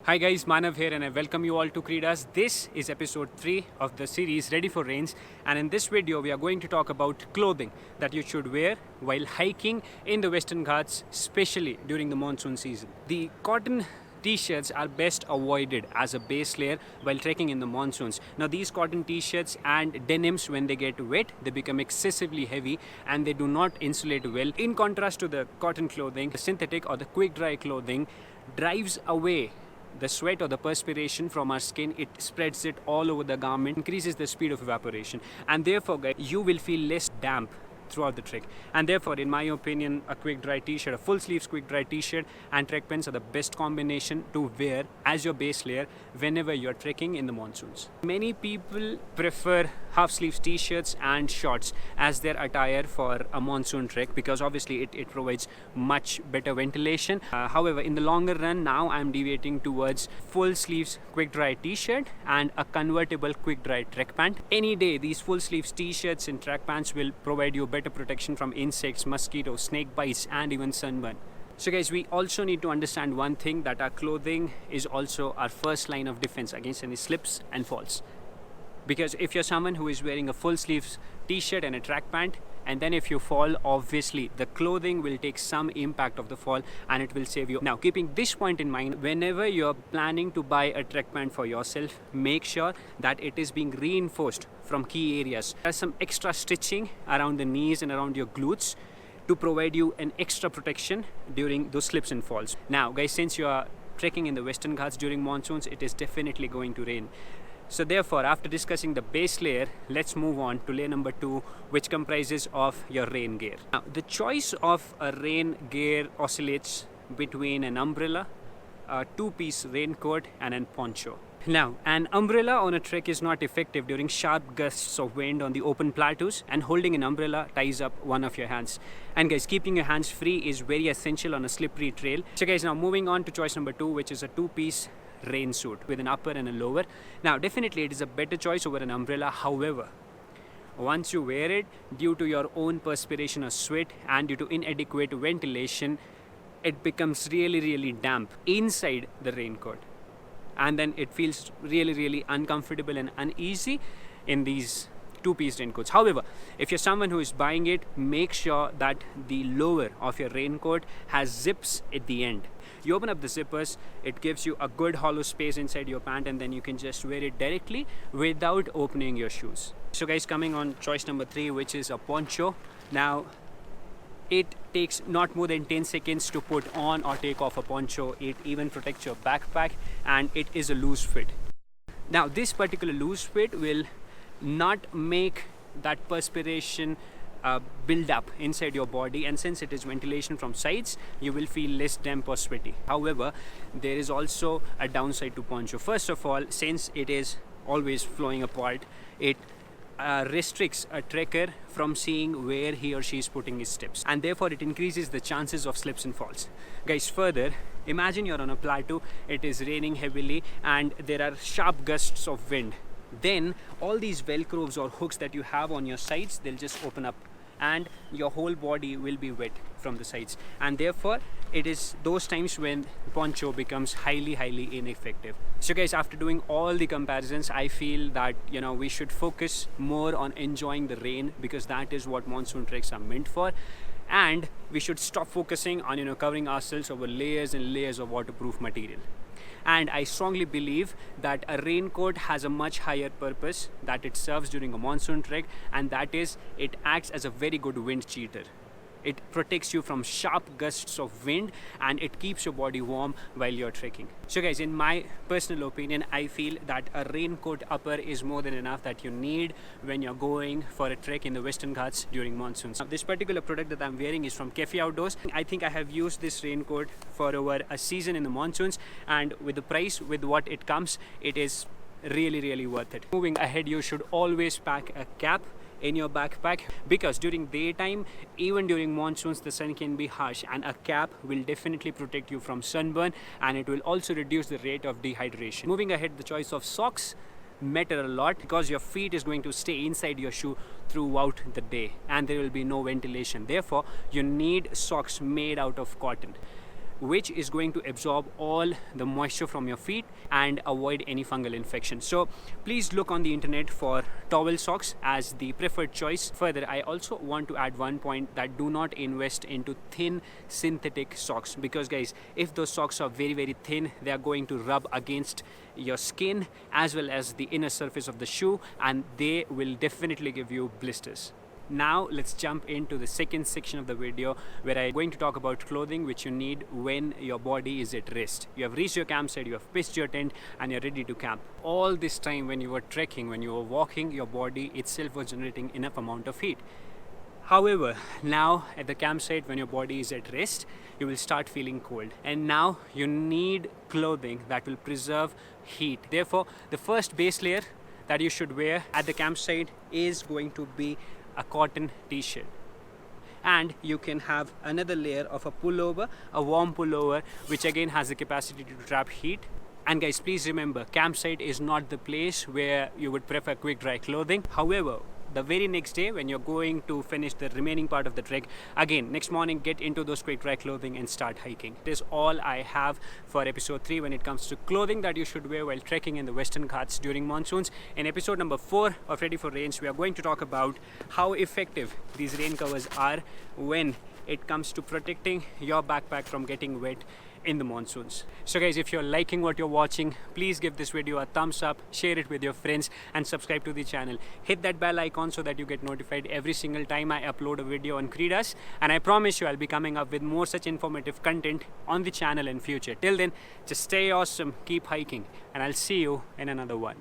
Hi guys, Manav here and I welcome you all to Credas. This is episode 3 of the series Ready for Rains, and in this video we are going to talk about clothing that you should wear while hiking in the Western Ghats, especially during the monsoon season. The cotton t-shirts are best avoided as a base layer while trekking in the monsoons. Now these cotton t-shirts and denims, when they get wet, they become excessively heavy and they do not insulate well. In contrast to the cotton clothing, the synthetic or the quick dry clothing drives away the sweat or the perspiration from our skin. It spreads it all over the garment, increases the speed of evaporation, and therefore guys, you will feel less damp throughout the trek. And therefore, in my opinion, a quick dry t-shirt, a full sleeves quick dry t-shirt and trek pants are the best combination to wear as your base layer whenever you're trekking in the monsoons. Many people prefer half sleeves t-shirts and shorts as their attire for a monsoon trek because obviously it provides much better ventilation. However, in the longer run, now I'm deviating towards full sleeves quick dry t-shirt and a convertible quick dry trek pant. Any day, these full sleeves t-shirts and trek pants will provide you better protection from insects, mosquitoes, snake bites and even sunburn. So guys, we also need to understand one thing, that our clothing is also our first line of defense against any slips and falls. Because if you're someone who is wearing a full sleeves t-shirt and a track pant, and then if you fall, obviously the clothing will take some impact of the fall and it will save you. Now, keeping this point in mind, whenever you're planning to buy a trek pant for yourself, make sure that it is being reinforced from key areas. There's some extra stitching around the knees and around your glutes to provide you an extra protection during those slips and falls. Now guys, since you are trekking in the Western Ghats during monsoons, it is definitely going to rain. So therefore, after discussing the base layer, let's move on to layer number 2, which comprises of your rain gear. Now, the choice of a rain gear oscillates between an umbrella, a two-piece raincoat and a poncho. Now, an umbrella on a trek is not effective during sharp gusts of wind on the open plateaus, and holding an umbrella ties up one of your hands. And guys, keeping your hands free is very essential on a slippery trail. So guys, now moving on to choice number 2, which is a two-piece rain suit with an upper and a lower. Now definitely it is a better choice over an umbrella. However, once you wear it, due to your own perspiration or sweat and due to inadequate ventilation, it becomes really damp inside the raincoat, and then it feels really uncomfortable and uneasy in these two-piece raincoats. However, if you're someone who is buying it, make sure that the lower of your raincoat has zips at the end. You open up the zippers, it gives you a good hollow space inside your pant, and then you can just wear it directly without opening your shoes. So guys, coming on choice number 3, which is a poncho. Now, it takes not more than 10 seconds to put on or take off a poncho. It even protects your backpack and it is a loose fit. Now, this particular loose fit will not make that perspiration build up inside your body, and since it is ventilation from sides, you will feel less damp or sweaty. However, there is also a downside to poncho. First of all, since it is always flowing apart, it restricts a trekker from seeing where he or she is putting his steps, and therefore it increases the chances of slips and falls. Guys, further, imagine you're on a plateau, it is raining heavily and there are sharp gusts of wind. Then all these velcros or hooks that you have on your sides, they'll just open up and your whole body will be wet from the sides, and therefore it is those times when poncho becomes highly ineffective. So guys, after doing all the comparisons, I feel that we should focus more on enjoying the rain, because that is what monsoon treks are meant for, and we should stop focusing on covering ourselves over layers and layers of waterproof material. And I strongly believe that a raincoat has a much higher purpose that it serves during a monsoon trek, and that is it acts as a very good wind cheater. It protects you from sharp gusts of wind and it keeps your body warm while you're trekking. So guys, in my personal opinion, I feel that a raincoat upper is more than enough that you need when you're going for a trek in the Western Ghats during monsoons. Now, this particular product that I'm wearing is from Kefi Outdoors. I think I have used this raincoat for over a season in the monsoons, and with the price, with what it comes, it is really worth it. Moving ahead, you should always pack a cap in your backpack, because during daytime, even during monsoons, the sun can be harsh, and a cap will definitely protect you from sunburn, and it will also reduce the rate of dehydration. Moving ahead, the choice of socks matter a lot, because your feet is going to stay inside your shoe throughout the day and there will be no ventilation. Therefore, you need socks made out of cotton. which is going to absorb all the moisture from your feet and avoid any fungal infection. So please look on the internet for towel socks as the preferred choice. Further, I also want to add one point that do not invest into thin synthetic socks, because guys, if those socks are very thin, they are going to rub against your skin as well as the inner surface of the shoe, and they will definitely give you blisters. Now let's jump into the second section of the video, where I'm going to talk about clothing which you need when your body is at rest. You have reached your campsite, you have pitched your tent, and you're ready to camp. All this time when you were trekking, when you were walking, your body itself was generating enough amount of heat. However, now at the campsite, when your body is at rest, you will start feeling cold, and now you need clothing that will preserve heat. Therefore, the first base layer that you should wear at the campsite is going to be a cotton t-shirt, and you can have another layer of a pullover, a warm pullover, which again has the capacity to trap heat. And guys, please remember, campsite is not the place where you would prefer quick dry clothing. However, the very next day when you're going to finish the remaining part of the trek, again next morning get into those quick dry clothing and start hiking. It is all I have for episode 3 when it comes to clothing that you should wear while trekking in the Western Ghats during monsoons. In episode number 4 of Ready for Rains, we are going to talk about how effective these rain covers are when it comes to protecting your backpack from getting wet in the monsoons. So guys, if you're liking what you're watching, please give this video a thumbs up, share it with your friends, and subscribe to the channel. Hit that bell icon so that you get notified every single time I upload a video on Creedas, and I promise you I'll be coming up with more such informative content on the channel in future. Till then, just stay awesome, keep hiking, and I'll see you in another one.